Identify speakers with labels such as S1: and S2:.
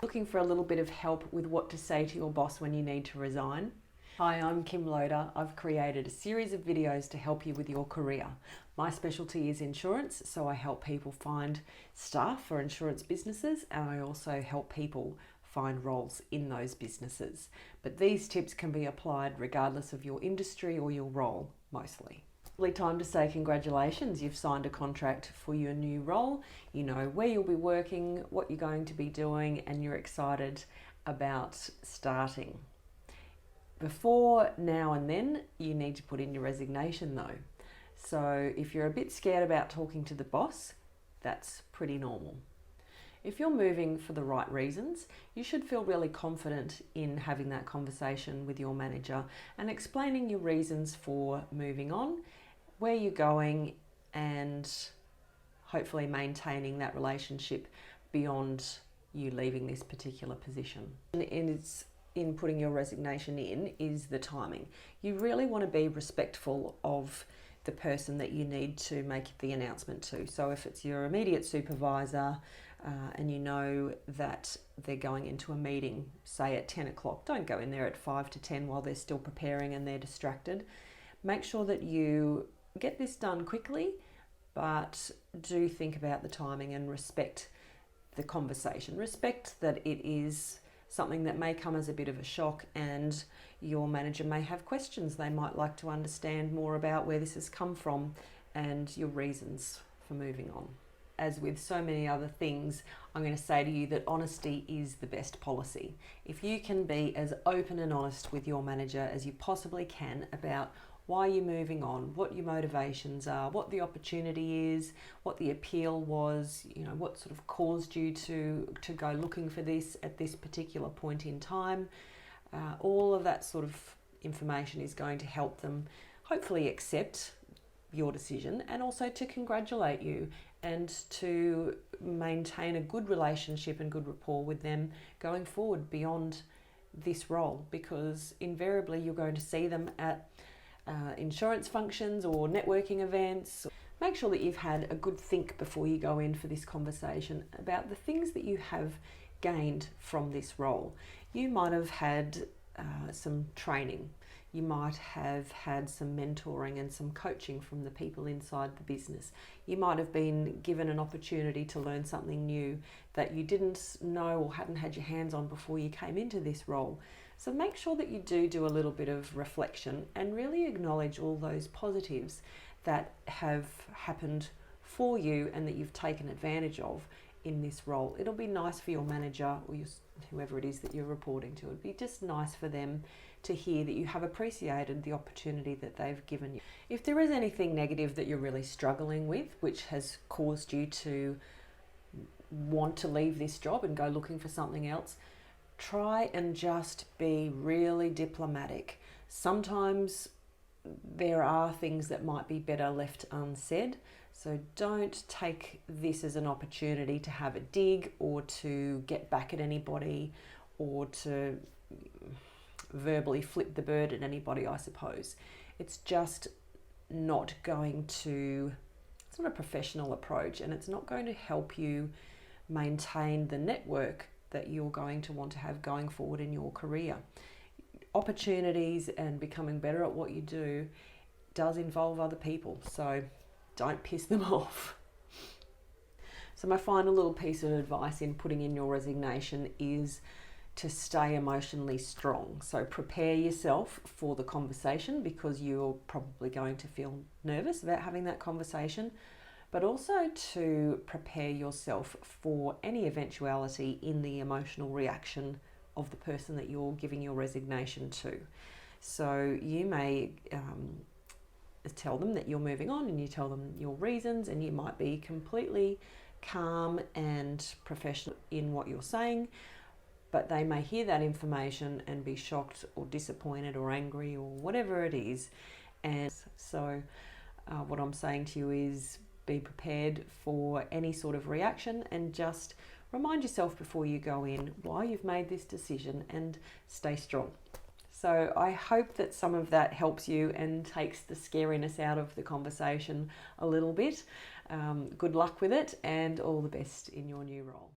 S1: Looking for a little bit of help with what to say to your boss when you need to resign? Hi, I'm Kim Loader. I've created a series of videos to help you with your career. My specialty is insurance, so I help people find staff for insurance businesses, and I also help people find roles in those businesses. But these tips can be applied regardless of your industry or your role, mostly. Time to say congratulations, you've signed a contract for your new role. You know where you'll be working, what you're going to be doing, and you're excited about starting. Before now and then, you need to put in your resignation though. So if you're a bit scared about talking to the boss, that's pretty normal. If you're moving for the right reasons, you should feel really confident in having that conversation with your manager and explaining your reasons for moving on, where you're going, and hopefully maintaining that relationship beyond you leaving this particular position. And it's in putting your resignation in is the timing. You really want to be respectful of the person that you need to make the announcement to. So if it's your immediate supervisor and you know that they're going into a meeting, say at 10 o'clock, don't go in there at 5 to 10 while they're still preparing and they're distracted. Make sure that you get this done quickly, but do think about the timing and respect the conversation. Respect that it is something that may come as a bit of a shock, and your manager may have questions. They might like to understand more about where this has come from and your reasons for moving on. As with so many other things, I'm going to say to you that honesty is the best policy. If you can be as open and honest with your manager as you possibly can about why you're moving on, what your motivations are, what the opportunity is, what the appeal was, what sort of caused you to go looking for this at this particular point in time. All of that sort of information is going to help them hopefully accept your decision, and also to congratulate you and to maintain a good relationship and good rapport with them going forward beyond this role, because invariably you're going to see them at insurance functions or networking events. Make sure that you've had a good think before you go in for this conversation about the things that you have gained from this role. You might have had some training. You might have had some mentoring and some coaching from the people inside the business. You might have been given an opportunity to learn something new that you didn't know or hadn't had your hands on before you came into this role. So make sure that you do a little bit of reflection and really acknowledge all those positives that have happened for you and that you've taken advantage of in this role. It'll be nice for your manager or whoever it is that you're reporting to. It'd be just nice for them to hear that you have appreciated the opportunity that they've given you. If there is anything negative that you're really struggling with, which has caused you to want to leave this job and go looking for something else, try and just be really diplomatic. Sometimes there are things that might be better left unsaid, so don't take this as an opportunity to have a dig or to get back at anybody or to verbally flip the bird at anybody, I suppose. It's just not going to, it's not a professional approach, and it's not going to help you maintain the network that you're going to want to have going forward in your career. Opportunities and becoming better at what you do does involve other people, so don't piss them off. So my final little piece of advice in putting in your resignation is to stay emotionally strong. So prepare yourself for the conversation, because you're probably going to feel nervous about having that conversation, but also to prepare yourself for any eventuality in the emotional reaction of the person that you're giving your resignation to. So you may tell them that you're moving on, and you tell them your reasons, and you might be completely calm and professional in what you're saying, but they may hear that information and be shocked or disappointed or angry or whatever it is. And so what I'm saying to you is be prepared for any sort of reaction, and just remind yourself before you go in why you've made this decision, and stay strong. So I hope that some of that helps you and takes the scariness out of the conversation a little bit. Good luck with it, and all the best in your new role.